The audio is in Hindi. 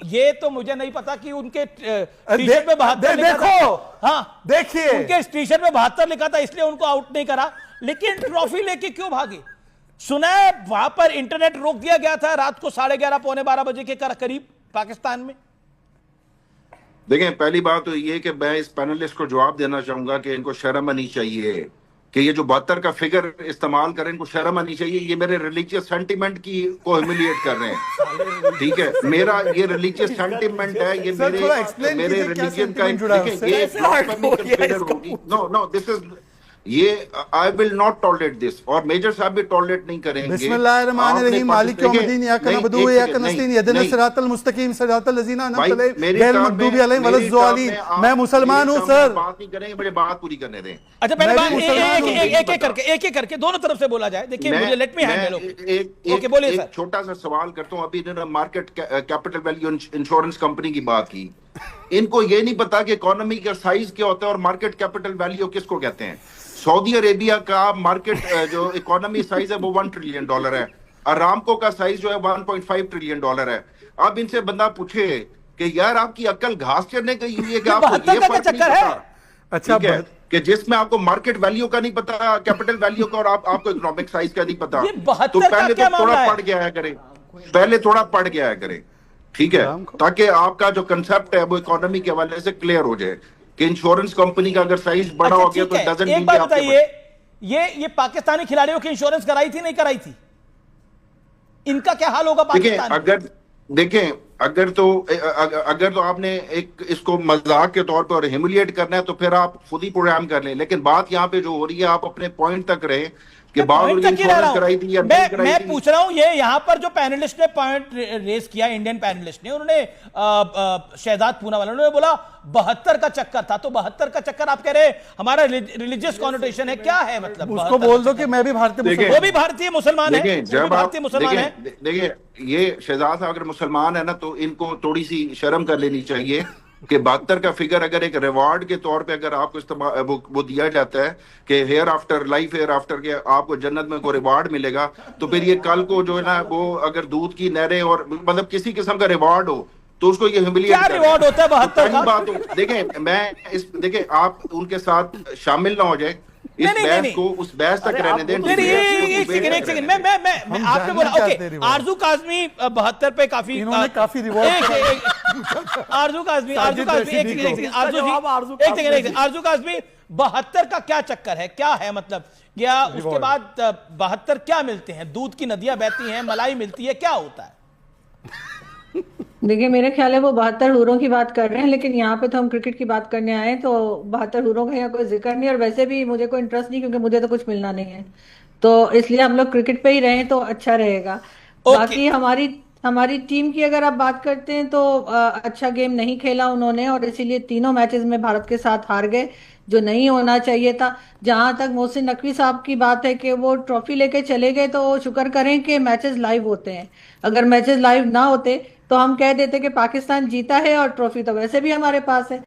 ये तो मुझे नहीं पता कि उनके टी शर्ट पे 72 देखो, हाँ देखिए उनके टी शर्ट पे 72 लिखा था इसलिए उनको आउट नहीं करा, लेकिन ट्रॉफी लेके क्यों भागे? सुना है वहां पर इंटरनेट रोक दिया गया था रात को 11:30 पौने 12 बजे के करीब पाकिस्तान में। देखें, पहली बात तो ये कि मैं इस पैनलिस्ट को जवाब देना चाहूंगा कि इनको शर्म आनी चाहिए कि ये जो 72 का फिगर इस्तेमाल करें, इनको शर्म आनी चाहिए। ये मेरे रिलीजियस सेंटिमेंट की को ह्यूमिलिएट कर रहे हैं, ठीक है? मेरा ये रिलीजियस सेंटिमेंट है, ये मेरे रिलीजन का, नो नो दिस इज ये I will not tolerate this, और मेजर साहब भी टॉलरेट नहीं करेंगे। बिस्मिल्लाहिर्रहमानिर्रहीम, मालिक यौमिद्दीन, या कनअब्दु या कनस्तईन, इहदिना सिरातल मुस्तकीम, सिरातल लज़ीना अनअमत अलैहिम गैरिल मग़दूबि अलैहिम वलद्दालिन। मैं मुसलमान हूं सर। बात नहीं करेंगे, मुझे बात पूरी करने दें। अच्छा पहले एक एक करके दोनों तरफ से बोला जाए। देखिए मुझे लेट मी हैंडल। ओके बोलिए सर। छोटा सा सवाल करता हूं। अभी इन्होंने market capital value insurance company की बात की। इनको ये नहीं पता कि इकोनॉमी का साइज क्या होता है और मार्केट कैपिटल वैल्यू किसको कहते हैं। सऊदी अरेबिया का मार्केट जो इकोनॉमी साइज है वो $1 ट्रिलियन है। अरामको का साइज जो है $1.5 ट्रिलियन है। अब इनसे बंदा पूछे कि यार आपकी अक्ल घास चरने गई हुई है कि आपको ये फर्क नहीं पता? अच्छा है कि जिसमें आपको मार्केट वैल्यू का नहीं पता, कैपिटल वैल्यू का, और आपको इकोनॉमिक साइज का नहीं पता, तो पहले तो थोड़ा पढ़ के आया करें, पहले थोड़ा पढ़ के आया करें, ठीक है? ताकि आपका जो कंसेप्ट है वो इकोनॉमी के हवाले से क्लियर हो जाए कि इंश्योरेंस कंपनी का अगर साइज बड़ा हो गया तो डजंट मीन। एक बात बताइए, ये पाकिस्तानी खिलाड़ियों की इंश्योरेंस कराई थी नहीं कराई थी? इनका क्या हाल होगा पाकिस्तान? अगर तो आपने एक इसको मजाक के तौर पर और ह्यूमिलिएट करना है तो फिर आप खुद ही प्रोग्राम कर लें, लेकिन बात यहाँ पे जो हो रही है आप अपने पॉइंट तक रहे कि मैं पूछ रहा हूं, ये यहां पर जो पैनलिस्ट ने पॉइंट रेस किया, इंडियन पैनलिस्ट ने, उन्होंने शहजाद पूनावाला, उन्होंने बोला 72 का चक्कर था। तो 72 का चक्कर आप कह रहे हमारा रिलीजियस कॉनोटेशन है, क्या है मतलब? उसको बोल दो कि मैं भी भारतीय, वो भी भारतीय मुसलमान है, भारतीय मुसलमान है। देखिए ये शहजाद साहब अगर मुसलमान है ना तो इनको थोड़ी सी शर्म कर लेनी चाहिए कि 72 का फिगर अगर एक रिवार्ड के तौर पे अगर आपको इस्तेमाल वो दिया जाता है कि hereafter life, hereafter के आपको जन्नत में कोई रिवार्ड मिलेगा, तो फिर ये कल को जो है ना वो अगर दूध की नहरें और मतलब किसी किस्म का रिवार्ड हो तो उसको ये ह्यूमिलिएट क्या रिवार्ड होता है 72 का? बात हो। देखें आप उनके साथ शामिल ना हो जाए इस बहस को, उस बहस तक रहने दें। एक सेकंड मैं आपने बोला ओके, आरजू काज़मी 72 पे काफी आरजू काज़मी आरजू काज़मी 72 का क्या चक्कर है, क्या है मतलब? या उसके बाद 72 क्या मिलते हैं? दूध की नदियां बहती हैं, मलाई मिलती है, क्या होता है? देखिए मेरे ख्याल है वो 72 हूरों की बात कर रहे हैं, लेकिन यहाँ पे तो हम क्रिकेट की बात करने आए, तो 72 हूरों का यहाँ कोई जिक्र नहीं, और वैसे भी मुझे कोई इंटरेस्ट नहीं क्योंकि मुझे तो कुछ मिलना नहीं है, तो इसलिए हम लोग क्रिकेट पे ही रहें तो अच्छा रहेगा। बाकी हमारी टीम की अगर आप बात करते हैं तो अच्छा गेम नहीं खेला उन्होंने, और इसीलिए तीनों मैचेस में भारत के साथ हार गए, जो नहीं होना चाहिए था। जहां तक मोहसिन नकवी साहब की बात है कि वो ट्रॉफी लेके चले गए, तो शुक्र करें कि मैचेस लाइव होते हैं। अगर मैचेस लाइव ना होते तो हम कह देते कि पाकिस्तान जीता है और ट्रॉफी तो वैसे भी हमारे पास है।